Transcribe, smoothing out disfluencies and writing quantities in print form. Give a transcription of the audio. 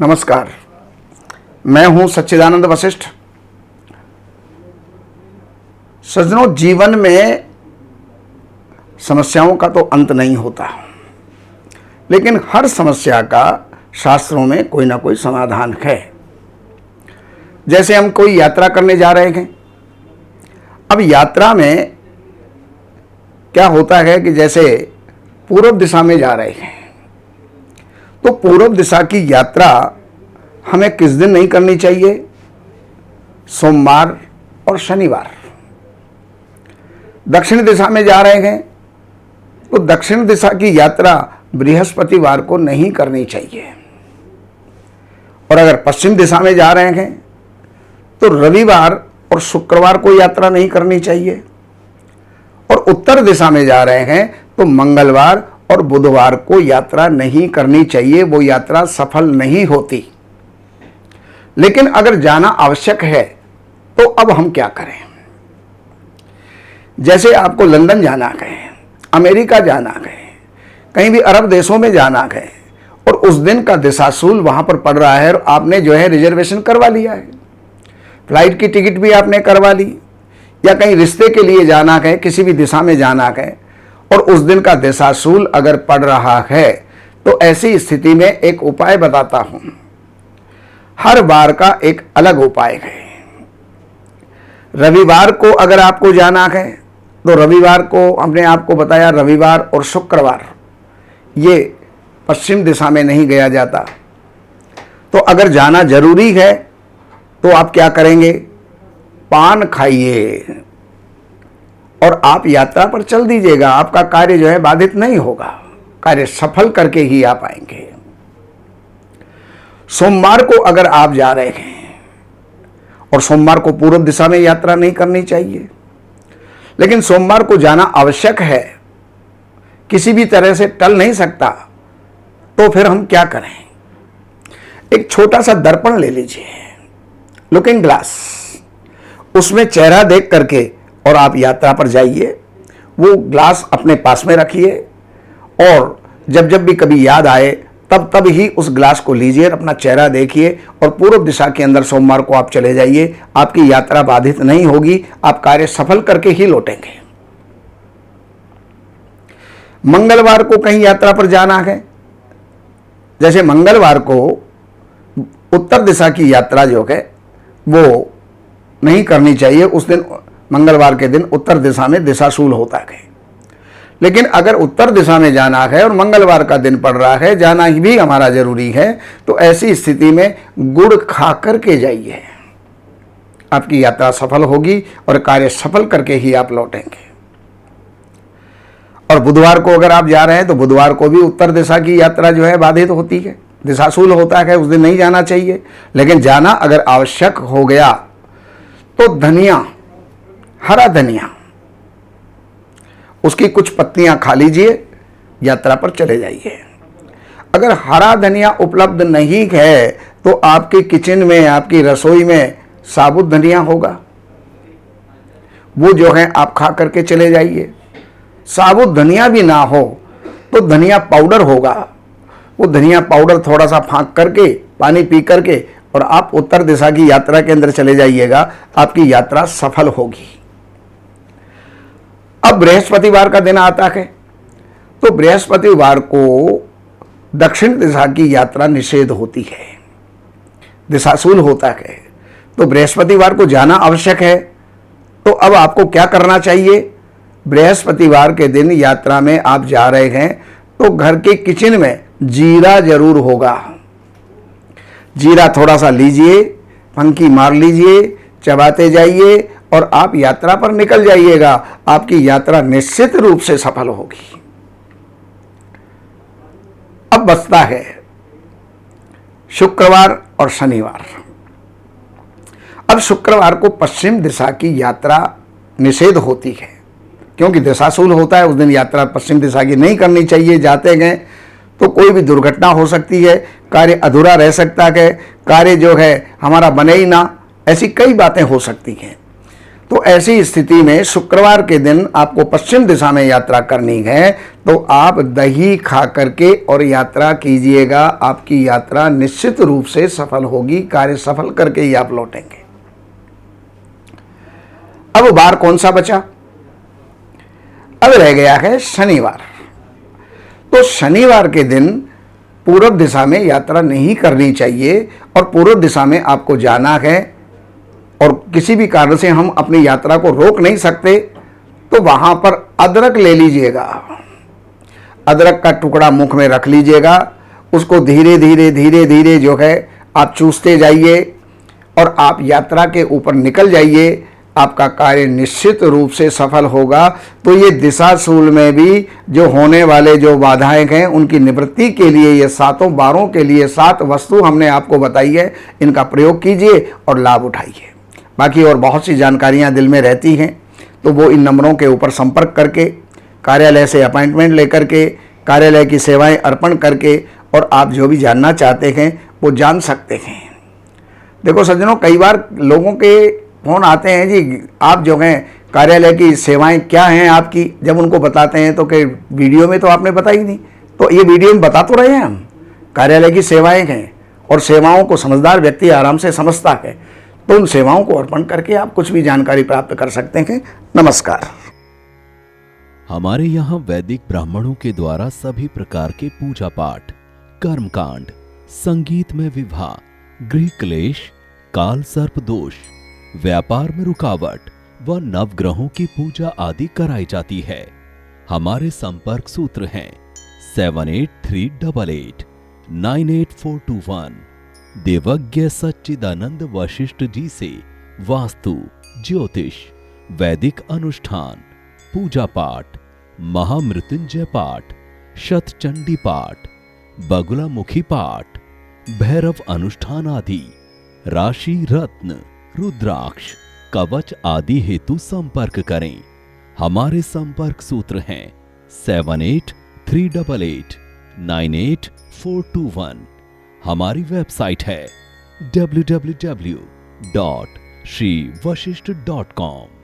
नमस्कार, मैं हूं सच्चिदानंद वशिष्ठ। सज्जनों, जीवन में समस्याओं का तो अंत नहीं होता, लेकिन हर समस्या का शास्त्रों में कोई ना कोई समाधान है। जैसे हम कोई यात्रा करने जा रहे हैं, अब यात्रा में क्या होता है कि जैसे पूर्व दिशा में जा रहे हैं, तो पूर्व दिशा की यात्रा हमें किस दिन नहीं करनी चाहिए? सोमवार और शनिवार। दक्षिण दिशा में जा रहे हैं तो दक्षिण दिशा की यात्रा बृहस्पतिवार को नहीं करनी चाहिए। और अगर पश्चिम दिशा में जा रहे हैं तो रविवार और शुक्रवार को यात्रा नहीं करनी चाहिए। और उत्तर दिशा में जा रहे हैं तो मंगलवार और बुधवार को यात्रा नहीं करनी चाहिए, वो यात्रा सफल नहीं होती। लेकिन अगर जाना आवश्यक है तो अब हम क्या करें? जैसे आपको लंदन जाना है, अमेरिका जाना है, कहीं भी अरब देशों में जाना है और उस दिन का दिशाशूल वहां पर पड़ रहा है और आपने रिजर्वेशन करवा लिया है, फ्लाइट की टिकट भी आपने करवा ली, या कहीं रिश्ते के लिए जाना है, किसी भी दिशा में जाना है और उस दिन का दिशाशूल अगर पड़ रहा है, तो ऐसी स्थिति में एक उपाय बताता हूं। हर बार का एक अलग उपाय है। रविवार को अगर आपको जाना है तो रविवार को हमने आपको बताया, रविवार और शुक्रवार ये पश्चिम दिशा में नहीं गया जाता। तो अगर जाना जरूरी है तो आप क्या करेंगे? पान खाइए और आप यात्रा पर चल दीजिएगा। आपका कार्य बाधित नहीं होगा, कार्य सफल करके ही आप आएंगे। सोमवार को अगर आप जा रहे हैं, और सोमवार को पूर्व दिशा में यात्रा नहीं करनी चाहिए, लेकिन सोमवार को जाना आवश्यक है, किसी भी तरह से टल नहीं सकता, तो फिर हम क्या करें? एक छोटा सा दर्पण ले लीजिए, लुकिंग ग्लास, उसमें चेहरा देख करके और आप यात्रा पर जाइए। वो ग्लास अपने पास में रखिए और जब जब भी कभी याद आए तब ही उस ग्लास को लीजिए, अपना चेहरा देखिए और पूर्व दिशा के अंदर सोमवार को आप चले जाइए। आपकी यात्रा बाधित नहीं होगी, आप कार्य सफल करके ही लौटेंगे। मंगलवार को कहीं यात्रा पर जाना है, जैसे मंगलवार को उत्तर दिशा की यात्रा वो नहीं करनी चाहिए। उस दिन, मंगलवार के दिन उत्तर दिशा में दिशाशूल होता है। लेकिन अगर उत्तर दिशा में जाना है और मंगलवार का दिन पड़ रहा है, जाना ही भी हमारा जरूरी है, तो ऐसी स्थिति में गुड़ खा करके जाइए। आपकी यात्रा सफल होगी और कार्य सफल करके ही आप लौटेंगे। और बुधवार को अगर आप जा रहे हैं तो बुधवार को भी उत्तर दिशा की यात्रा बाधित होती है, दिशाशूल होता है, उस दिन नहीं जाना चाहिए। लेकिन जाना अगर आवश्यक हो गया तो धनिया, हरा धनिया, उसकी कुछ पत्तियां खा लीजिए, यात्रा पर चले जाइए। अगर हरा धनिया उपलब्ध नहीं है तो आपके किचन में, आपकी रसोई में साबुत धनिया होगा, वो आप खा करके चले जाइए। साबुत धनिया भी ना हो तो धनिया पाउडर होगा, वो धनिया पाउडर थोड़ा सा फाँक करके, पानी पी करके और आप उत्तर दिशा की यात्रा के अंदर चले जाइएगा। आपकी यात्रा सफल होगी। अब बृहस्पतिवार का दिन आता है, तो बृहस्पतिवार को दक्षिण दिशा की यात्रा निषेध होती है, दिशाशूल होता है। तो बृहस्पतिवार को जाना आवश्यक है। तो अब आपको क्या करना चाहिए? बृहस्पतिवार के दिन यात्रा में आप जा रहे हैं तो घर के किचन में जीरा जरूर होगा। जीरा थोड़ा सा लीजिए, फंकी मार लीजिए, चबाते जाइए और आप यात्रा पर निकल जाइएगा। आपकी यात्रा निश्चित रूप से सफल होगी। अब बचता है शुक्रवार और शनिवार। अब शुक्रवार को पश्चिम दिशा की यात्रा निषेध होती है, क्योंकि दिशाशूल होता है। उस दिन यात्रा पश्चिम दिशा की नहीं करनी चाहिए। जाते गए तो कोई भी दुर्घटना हो सकती है, कार्य अधूरा रह सकता है, कार्य हमारा बने ही ना, ऐसी कई बातें हो सकती हैं। तो ऐसी स्थिति में शुक्रवार के दिन आपको पश्चिम दिशा में यात्रा करनी है, तो आप दही खा करके और यात्रा कीजिएगा। आपकी यात्रा निश्चित रूप से सफल होगी, कार्य सफल करके ही आप लौटेंगे। अब बार कौन सा बचा? अब रह गया है शनिवार। तो शनिवार के दिन पूर्व दिशा में यात्रा नहीं करनी चाहिए, और पूर्व दिशा में आपको जाना है और किसी भी कारण से हम अपनी यात्रा को रोक नहीं सकते, तो वहां पर अदरक ले लीजिएगा। अदरक का टुकड़ा मुख में रख लीजिएगा, उसको धीरे धीरे धीरे धीरे जो है आप चूसते जाइए और आप यात्रा के ऊपर निकल जाइए। आपका कार्य निश्चित रूप से सफल होगा। तो ये दिशाशूल में भी जो होने वाले जो बाधाएं हैं उनकी निवृत्ति के लिए ये सातों बारों के लिए 7 वस्तु हमने आपको बताई है, इनका प्रयोग कीजिए और लाभ उठाइए। बाकी और बहुत सी जानकारियां दिल में रहती हैं तो वो इन नंबरों के ऊपर संपर्क करके, कार्यालय से अपॉइंटमेंट लेकर के, कार्यालय की सेवाएं अर्पण करके और आप जो भी जानना चाहते हैं वो जान सकते हैं। देखो सज्जनों, कई बार लोगों के फ़ोन आते हैं, जी आप जो हैं कार्यालय की सेवाएं क्या हैं आपकी, जब उनको बताते हैं तो कि वीडियो में तो आपने बताई नहीं। तो ये वीडियो में बता तो रहे हैं हम, कार्यालय की सेवाएं हैं और सेवाओं को समझदार व्यक्ति आराम से समझता है, तो उन सेवाओं को अर्पण करके आप कुछ भी जानकारी प्राप्त कर सकते हैं। नमस्कार। हमारे यहाँ वैदिक ब्राह्मणों के द्वारा सभी प्रकार के पूजा पाठ, कर्मकांड, संगीत में विवाह, गृह क्लेश, काल सर्प दोष, व्यापार में रुकावट व नवग्रहों की पूजा आदि कराई जाती है। हमारे संपर्क सूत्र हैं 7838898421। देवज्ञ सच्चिदानंद वशिष्ठ जी से वास्तु, ज्योतिष, वैदिक अनुष्ठान, पूजा पाठ, महामृत्युंजय पाठ, शतचंडी पाठ, बगुलामुखी पाठ, भैरव अनुष्ठान आदि, राशि रत्न, रुद्राक्ष, कवच आदि हेतु संपर्क करें। हमारे संपर्क सूत्र हैं 7838898421। हमारी वेबसाइट है www.shrivashishth.com।